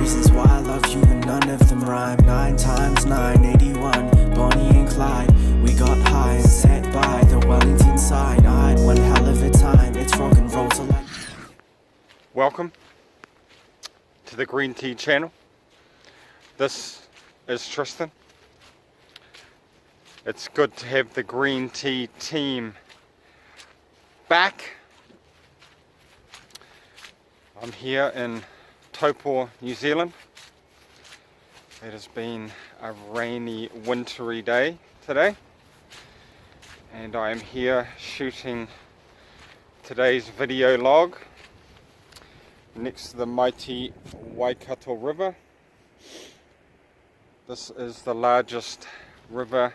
reasons why I love you and none of them rhyme. 9 times 9, 81, Bonnie and Clyde. We got high and sat by the Wellington sign. I had one hell of a time, it's rock and roll till I... Welcome to the Green Tea channel. This is Tristan. It's good to have the Green Tea team back. I'm here in Taupo, New Zealand. It has been a rainy, wintry day today, and I am here shooting today's video log next to the mighty Waikato River. This is the largest river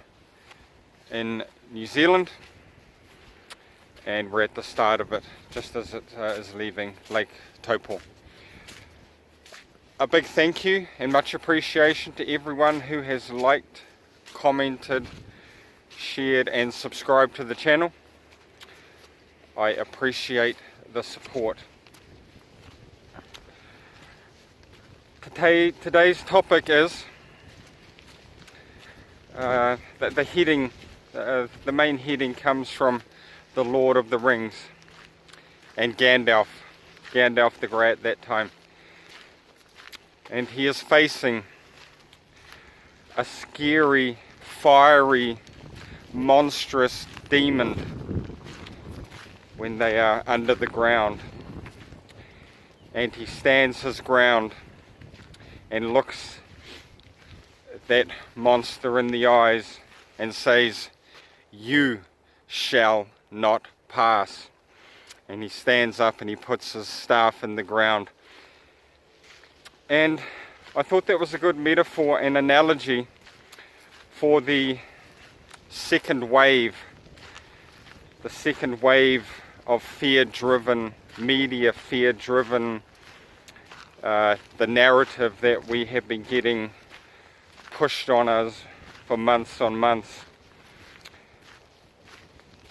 in New Zealand, and we're at the start of it, just as it is leaving Lake Taupo. A big thank you and much appreciation to everyone who has liked, commented, shared and subscribed to the channel. I appreciate the support. Today's topic is the heading. The main heading comes from the Lord of the Rings and Gandalf the Grey at that time, and he is facing a scary, fiery, monstrous demon when they are under the ground, and he stands his ground and looks that monster in the eyes and says, "You shall not pass." And he stands up and he puts his staff in the ground. And I thought that was a good metaphor and analogy for the second wave of fear-driven media, fear-driven the narrative that we have been getting pushed on us for months on months.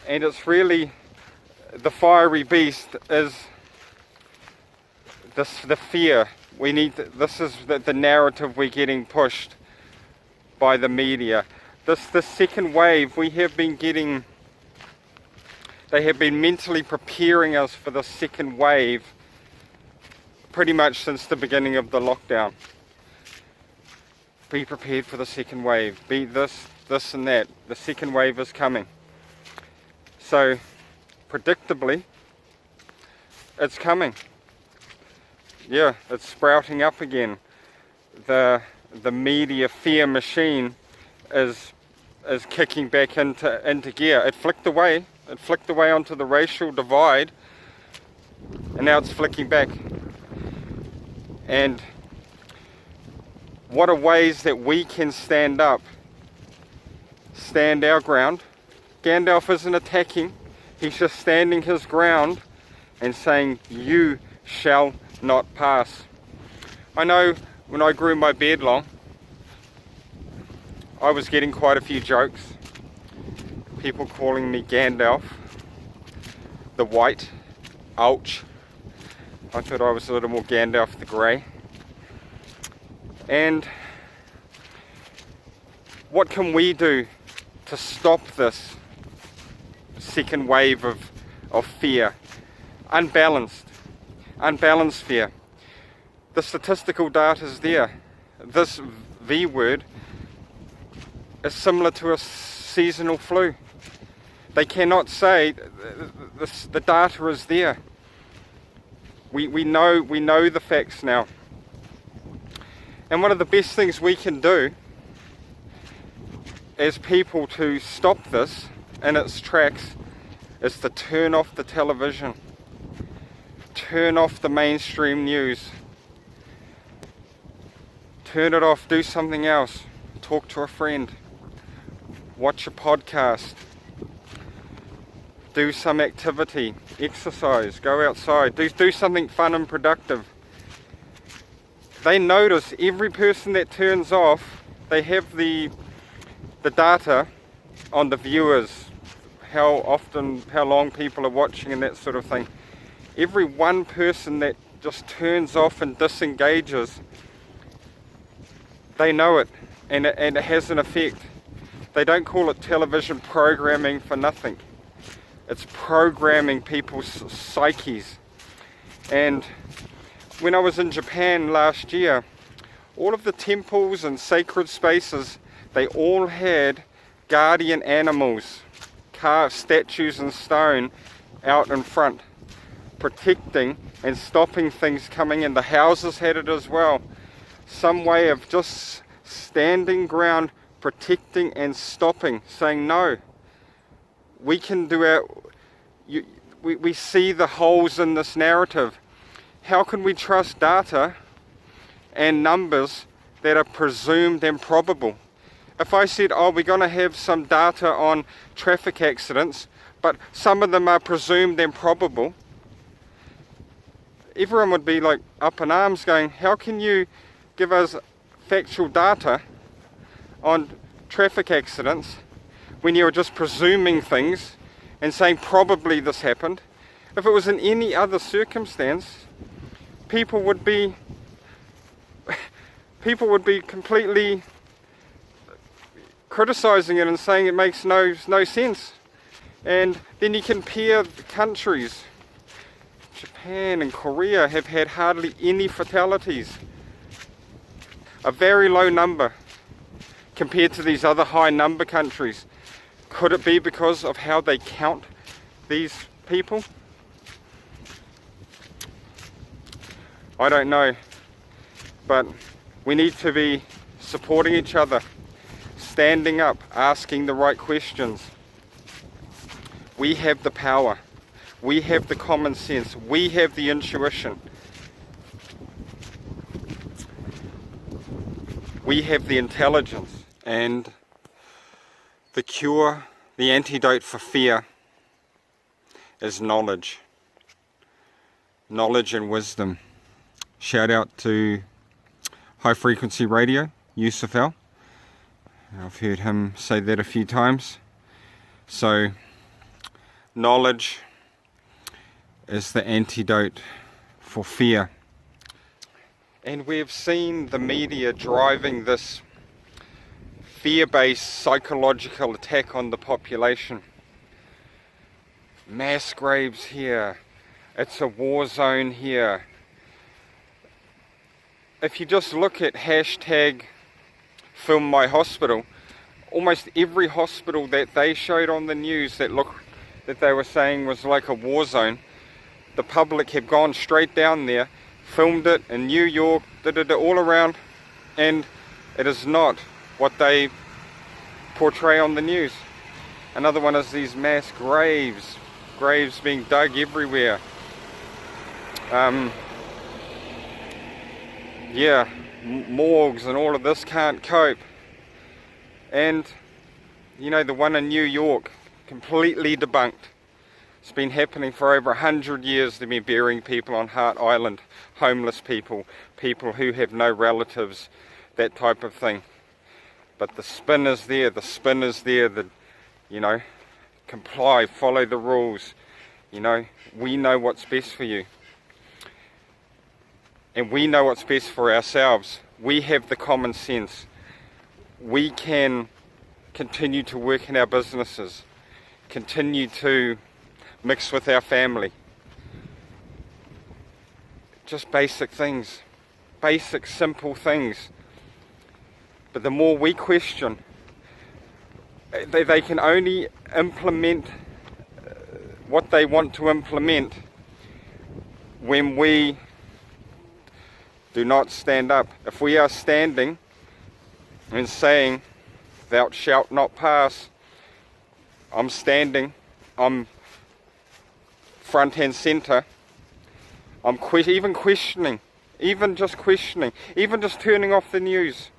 And it's really, the fiery beast is the fear. This is the narrative we're getting pushed by the media. The second wave, we have been getting, they have been mentally preparing us for the second wave pretty much since the beginning of the lockdown. Be prepared for the second wave. Be this and that. The second wave is coming. So, predictably, it's coming. Yeah, it's sprouting up again. The media fear machine is kicking back into gear. It flicked away onto the racial divide, and now it's flicking back. And what are ways that we can stand up, stand our ground? Gandalf isn't attacking, he's just standing his ground and saying, "You shall not pass." I know when I grew my beard long, I was getting quite a few jokes. People calling me Gandalf the White. Ouch. I thought I was a little more Gandalf the Grey. And what can we do to stop this second wave of fear? Unbalanced fear. The statistical data is there. This V word is similar to a seasonal flu. They cannot say the data is there. We know the facts now. And one of the best things we can do as people to stop this in its tracks is to turn off the television, turn off the mainstream news, turn it off, do something else, talk to a friend, watch a podcast, do some activity, exercise, go outside, do something fun and productive. They notice every person that turns off, they have the data on the viewers, how often, how long people are watching and that sort of thing. Every one person that just turns off and disengages They know it, and it has an effect. They don't call it television programming for nothing. It's programming people's psyches. And when I was in Japan last year, all of the temples and sacred spaces, they all had guardian animals, carved statues in stone out in front, protecting and stopping things coming in. The houses had it as well. Some way of just standing ground, protecting and stopping, saying no. We can do our... We see the holes in this narrative. How can we trust data and numbers that are presumed and probable? If I said, oh, we're going to have some data on traffic accidents, but some of them are presumed and probable, everyone would be like up in arms going, how can you give us factual data on traffic accidents when you're just presuming things and saying probably this happened? If it was in any other circumstance, people would be completely criticizing it and saying it makes no sense. And then you compare the countries. Japan and Korea have had hardly any fatalities. A very low number compared to these other high number countries. Could it be because of how they count these people? I don't know, but we need to be supporting each other, standing up, asking the right questions. We have the power, we have the common sense, we have the intuition, we have the intelligence, and the cure, the antidote for fear is knowledge. Knowledge and wisdom. Shout out to High Frequency Radio, Yusuf Al. I've heard him say that a few times. So, knowledge is the antidote for fear. And we've seen the media driving this fear-based psychological attack on the population. Mass graves here. It's a war zone here. If you just look at hashtag Film My Hospital, almost every hospital that they showed on the news that they were saying was like a war zone, the public have gone straight down there, filmed it in New York, all around, and it is not what they portray on the news. Another one is these mass graves being dug everywhere. Morgues and all of this can't cope. And you know, the one in New York, completely debunked. It's been happening for over 100 years. They've been burying people on Hart Island, homeless people, people who have no relatives, that type of thing. But the spin is there, comply, follow the rules. We know what's best for you. And we know what's best for ourselves. We have the common sense. We can continue to work in our businesses, continue to mix with our family. Just basic things, basic simple things. But the more we question, they can only implement what they want to implement when we do not stand up. If we are standing and saying, thou shalt not pass, I'm standing, I'm front and center, I'm even questioning, even just turning off the news,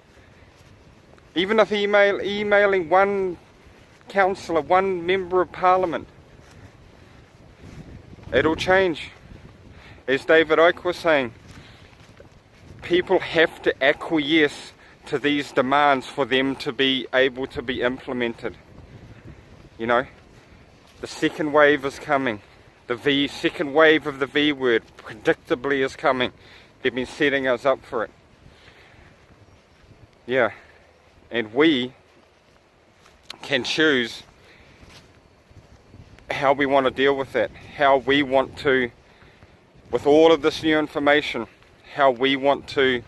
even if emailing one councillor, one member of parliament, it'll change. As David Icke was saying, people have to acquiesce to these demands for them to be able to be implemented. The second wave is coming. The second wave of the V word predictably is coming. They've been setting us up for it. Yeah, and we can choose how we want to deal with that, how we want to, with all of this new information, how we want to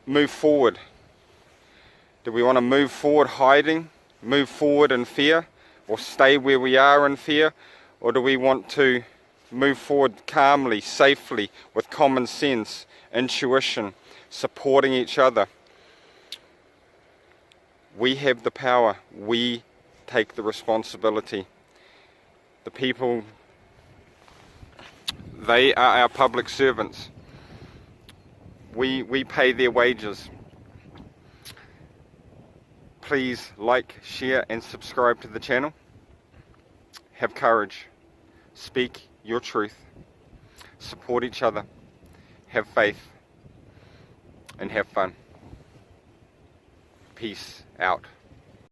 move forward. Do we want to move forward hiding, move forward in fear, or stay where we are in fear? Or do we want to move forward calmly, safely, with common sense, intuition, supporting each other? We have the power. We take the responsibility. The people, they are our public servants. We pay their wages. Please like, share and subscribe to the channel. Have courage. Speak your truth. Support each other. Have faith. And have fun. Peace out.